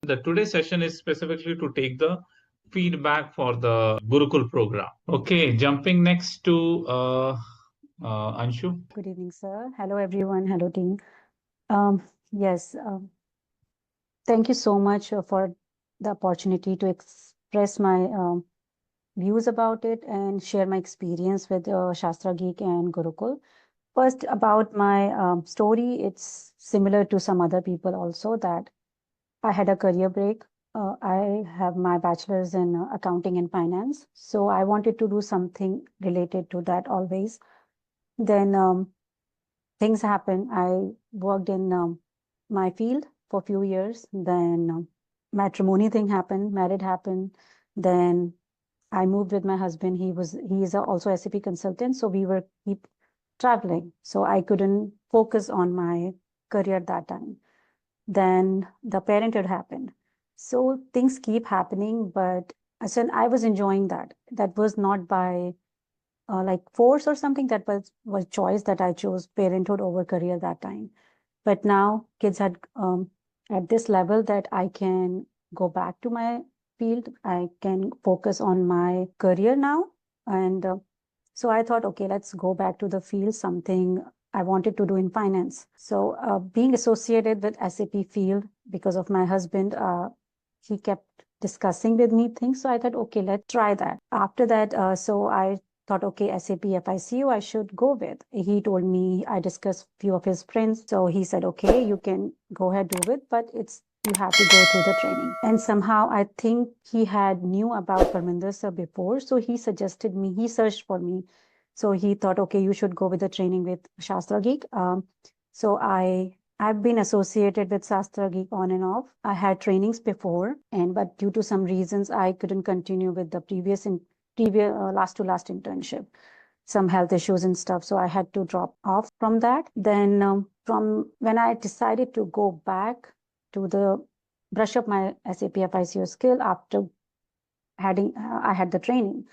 The today's session is specifically to take the feedback for the Gurukul program. Okay, jumping next to Anshu. Good evening, sir. Hello, everyone. Hello, team. Um, yes, thank you so much for the opportunity to express my views about it and share my experience with Shastra Geek and Gurukul. First, about my story, it's similar to some other people also that I had a career break. I have my bachelor's in accounting and finance, so I wanted to do something related to that always. Then things happen. I worked in my field for a few years. Then matrimony thing happened, marriage happened. Then I moved with my husband. He is also SAP consultant, so we were keep traveling. So I couldn't focus on my career at that time. Then the parenthood happened. So things keep happening, but I said I was enjoying that. That was not by like force or something. That was choice that I chose parenthood over career that time. But now kids had at this level that I can go back to my field. I can focus on my career now. And so I thought, okay, let's go back to the field, something I wanted to do in finance. So being associated with SAP field because of my husband, he kept discussing with me things. So I thought, okay, let's try that. After that, so I thought, okay, SAP FICO, I should go with. He told me, I discussed few of his friends. So he said, okay, you can go ahead, do it, but you have to go through the training. And somehow I think he had knew about Parminder sir before. So he suggested me, he searched for me. So he thought, okay, you should go with the training with Shastra Geek. So I've been associated with Sastra Geek on and off. I had trainings before, but due to some reasons, I couldn't continue with the previous last to last internship. Some health issues and stuff, so I had to drop off from that. Then from when I decided to go back to the brush up my SAP FICO skill after I had the training.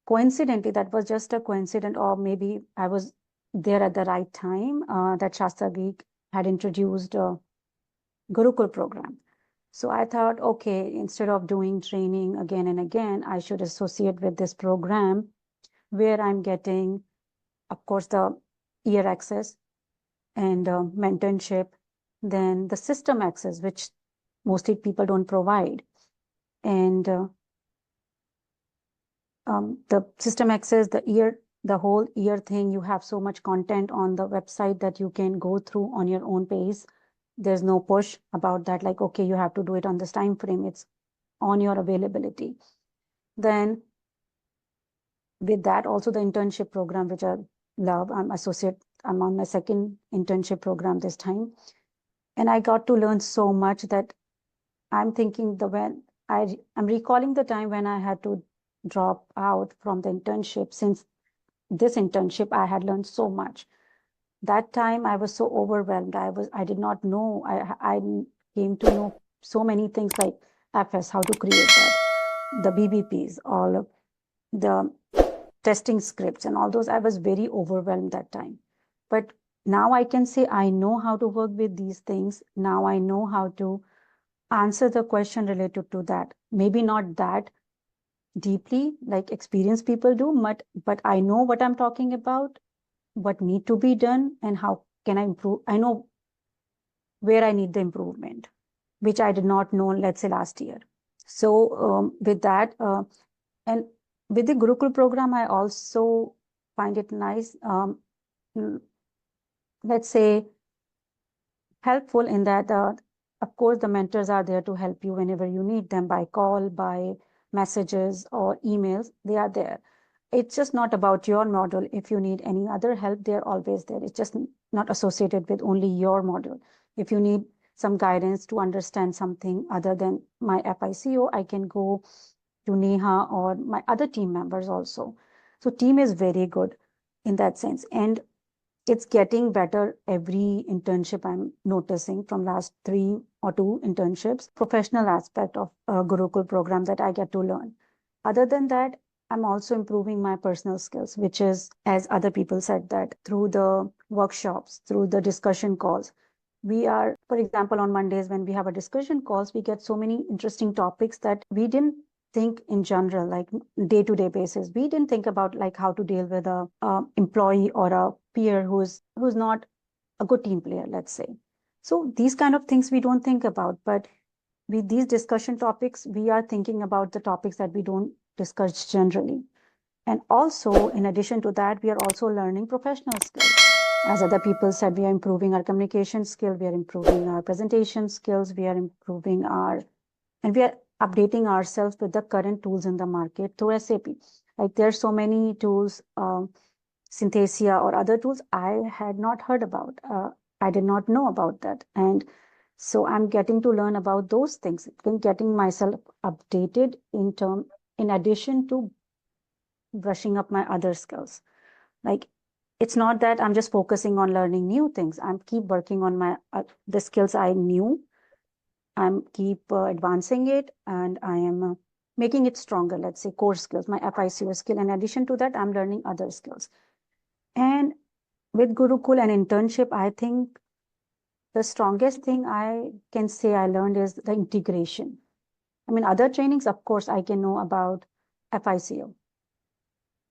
Coincidentally, that was just a coincidence, or maybe I was there at the right time that Shastra Geek had introduced a Gurukul program. So I thought, okay, instead of doing training again and again, I should associate with this program where I'm getting, of course, the year access and mentorship, then the system access, which mostly people don't provide. And the system access, the whole year thing, you have so much content on the website that you can go through on your own pace. There's no push about that, like, okay, you have to do it on this time frame. It's on your availability. Then with that, also the internship program, which I love. I'm on my second internship program this time. And I got to learn so much that I'm thinking I'm recalling the time when I had to drop out from the internship. Since this internship, I had learned so much. That time I was so overwhelmed. I did not know. I came to know so many things like FS, how to create that, the BBPs, all the testing scripts and all those. I was very overwhelmed that time. But now I can say I know how to work with these things. Now I know how to answer the question related to that. Maybe not that deeply like experienced people do, but I know what I'm talking about, what need to be done, and how can I improve. I know where I need the improvement, which I did not know, let's say, last year. So with that, and with the Gurukul program, I also find it nice, let's say, helpful in that, of course, the mentors are there to help you whenever you need them by call, by messages or emails. They are there. It's just not about your model. If you need any other help, they're always there. It's just not associated with only your model. If you need some guidance to understand something other than my FICO, I can go to Neha or my other team members also. So team is very good in that sense. And it's getting better every internship I'm noticing from last 3 or 2 internships, professional aspect of a Gurukul program that I get to learn. Other than that, I'm also improving my personal skills, which is, as other people said, that through the workshops, through the discussion calls, we are, for example, on Mondays when we have a discussion calls, we get so many interesting topics that we didn't think in general, like day-to-day basis. We didn't think about like how to deal with a employee or a peer who's not a good team player, let's say. So these kind of things we don't think about, but with these discussion topics, we are thinking about the topics that we don't discuss generally. And also, in addition to that, we are also learning professional skills. As other people said, we are improving our communication skill, we are improving our presentation skills, we are improving and we are updating ourselves with the current tools in the market through SAP. Like there are so many tools, Synthesia or other tools I had not heard about. I did not know about that. And so I'm getting to learn about those things, getting myself updated in addition to brushing up my other skills. Like it's not that I'm just focusing on learning new things. I'm keep working on my the skills I knew. I'm keep advancing it, and I am making it stronger. Let's say core skills, my FICO skill. In addition to that, I'm learning other skills. And with Gurukul and internship, I think the strongest thing I can say I learned is the integration. I mean, other trainings, of course, I can know about FICO.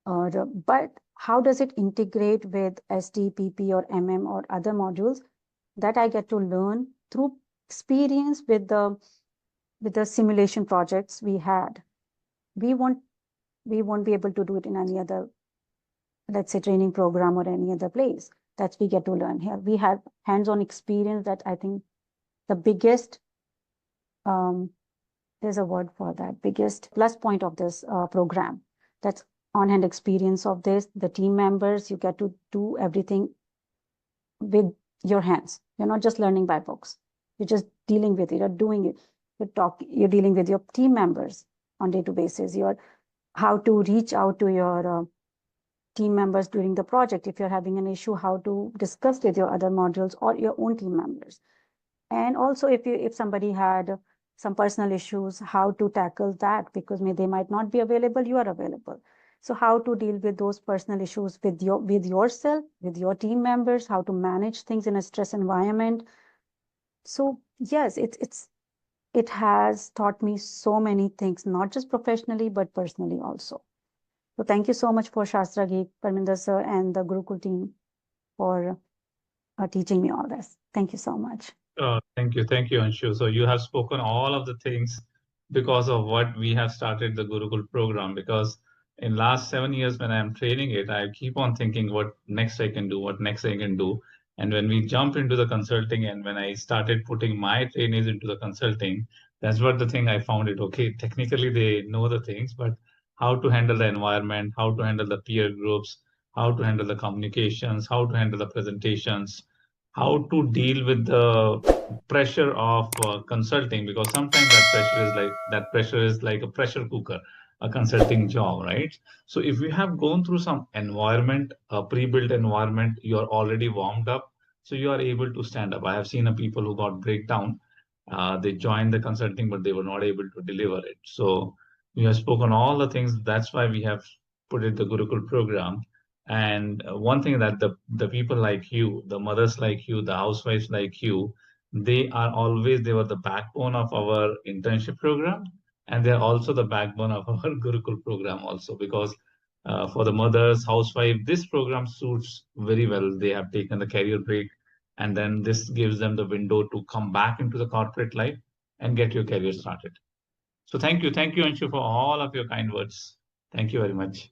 But how does it integrate with SD, PP, or MM or other modules? That I get to learn through experience with the simulation projects we had. We won't be able to do it in any other, let's say, training program or any other place. That we get to learn here. We have hands-on experience that I think the biggest, there's a word for that, biggest plus point of this program. That's on-hand experience of this, the team members, you get to do everything with your hands. You're not just learning by books. You're just dealing with it, you're doing it. You're dealing with your team members on day-to-day basis. You're how to reach out to your team members during the project. If you're having an issue, how to discuss with your other modules or your own team members. And also if somebody had some personal issues, how to tackle that, because they might not be available, you are available. So how to deal with those personal issues with yourself, with your team members, how to manage things in a stress environment. So yes, it has taught me so many things, not just professionally, but personally also. So thank you so much for Sastrageek, Parminder sir, and the Gurukul team for teaching me all this. Thank you so much. Thank you, Anshu. So you have spoken all of the things because of what we have started the Gurukul program. Because in last 7 years when I am training it, I keep on thinking what next I can do, what next I can do. And when we jump into the consulting and when I started putting my trainees into the consulting, that's what the thing I found it. Okay, technically they know the things, but how to handle the environment, how to handle the peer groups, how to handle the communications, how to handle the presentations, how to deal with the pressure of consulting, because sometimes that pressure is like a pressure cooker, a consulting job, right? So if you have gone through some environment, a pre-built environment, you are already warmed up, so you are able to stand up. I have seen a people who got breakdown. They joined the consulting, but they were not able to deliver it. So you have spoken all the things. That's why we have put it the Gurukul program. And one thing that the people like you, the mothers like you, the housewives like you, they were the backbone of our internship program, and they're also the backbone of our Gurukul program also, because for the mothers, housewife, this program suits very well. They have taken the career break, and then this gives them the window to come back into the corporate life and get your career started. So thank you, Anshu, for all of your kind words. Thank you very much.